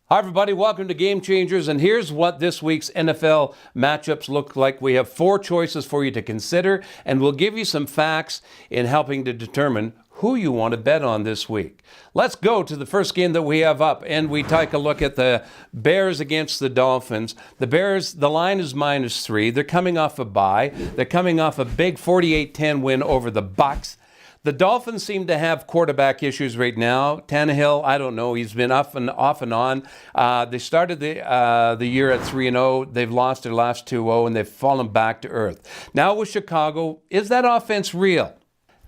Hi everybody, welcome to Game Changers, and here's what this week's NFL matchups look like. We have 4 choices for you to consider, and we'll give you some facts in helping to determine who you want to bet on this week. Let's go to the first game that we have up, and we take a look at the Bears against the Dolphins. The Bears, the line is -3. They're coming off a bye. They're coming off a big 48-10 win over the Bucs. The Dolphins seem to have quarterback issues right now. Tannehill, I don't know. He's been off and on. They started the year at 3-0. They've lost their last 2-0, and they've fallen back to earth. Now with Chicago, is that offense real?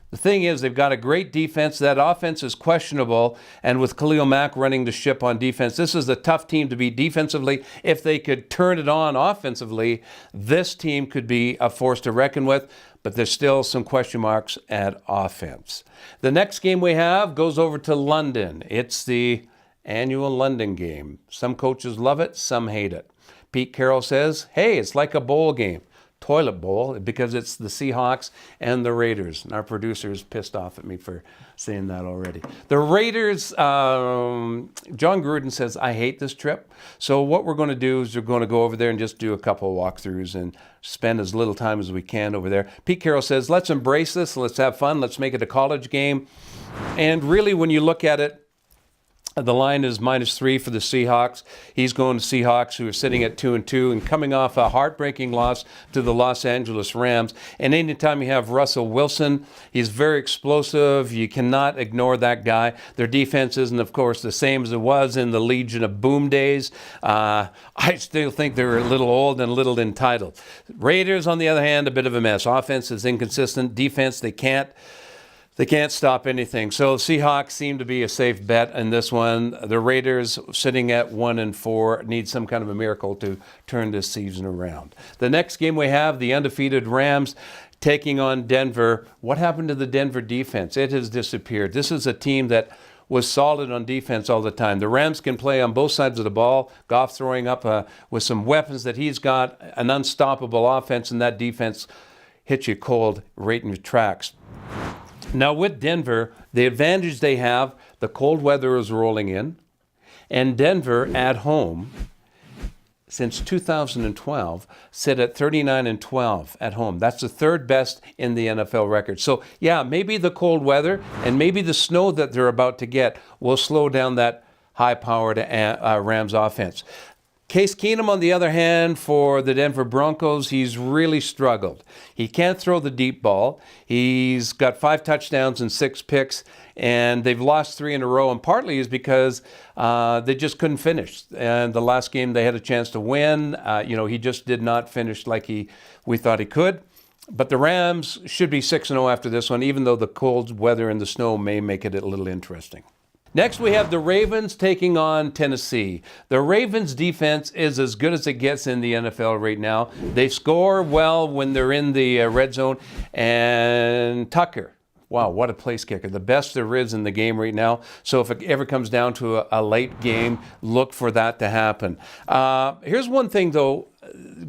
The thing is, they've got a great defense. That offense is questionable, and with Khalil Mack running the ship on defense, this is a tough team to beat defensively. If they could turn it on offensively, this team could be a force to reckon with, but there's still some question marks at offense. The next game we have goes over to London. It's the annual London game. Some coaches love it, some hate it. Pete Carroll says, hey, it's like a bowl game. Toilet bowl, because it's the Seahawks and the Raiders. And our producer is pissed off at me for saying that already. The Raiders, John Gruden says, I hate this trip. So what we're going to do is we're going to go over there and just do a couple of walkthroughs and spend as little time as we can over there. Pete Carroll says, let's embrace this. Let's have fun. Let's make it a college game. And really, when you look at it, the line is -3 for the Seahawks. He's going to Seahawks, who are sitting at 2-2 and coming off a heartbreaking loss to the Los Angeles Rams. And anytime you have Russell Wilson, he's very explosive. You cannot ignore that guy. Their defense isn't, of course, the same as it was in the Legion of Boom days. I still think they're a little old and a little entitled. Raiders, on the other hand, a bit of a mess. Offense is inconsistent. Defense, they can't stop anything. So Seahawks seem to be a safe bet in this one. The Raiders, sitting at 1-4, need some kind of a miracle to turn this season around. The next game we have, the undefeated Rams taking on Denver. What happened to the Denver defense? It has disappeared. This is a team that was solid on defense all the time. The Rams can play on both sides of the ball. Goff throwing up with some weapons that he's got, an unstoppable offense, and that defense hits you cold right in your tracks. Now with Denver, the advantage they have, the cold weather is rolling in, and Denver at home, since 2012, sit at 39-12 at home. That's the 3rd best in the NFL record. So yeah, maybe the cold weather and maybe the snow that they're about to get will slow down that high-powered Rams offense. Case Keenum, on the other hand, for the Denver Broncos, he's really struggled. He can't throw the deep ball. He's got 5 touchdowns and 6 picks, and they've lost 3 in a row, and partly is because they just couldn't finish. And the last game they had a chance to win. He just did not finish like we thought he could. But the Rams should be 6-0 after this one, even though the cold weather and the snow may make it a little interesting. Next, we have the Ravens taking on Tennessee. The Ravens' defense is as good as it gets in the NFL right now. They score well when they're in the red zone. And Tucker, wow, what a place kicker. The best there is in the game right now. So if it ever comes down to a late game, look for that to happen. Here's one thing, though,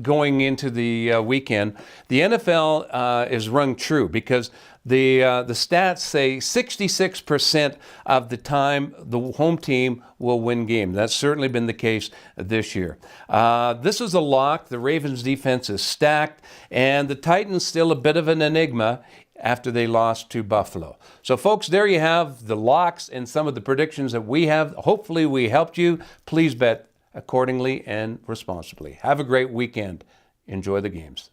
going into the weekend. The NFL is rung true because the stats say 66% of the time the home team will win game. That's certainly been the case this year. This is a lock. The Ravens defense is stacked, and the Titans still a bit of an enigma after they lost to Buffalo. So folks, there you have the locks and some of the predictions that we have. Hopefully we helped you. Please bet accordingly and responsibly. Have a great weekend. Enjoy the games.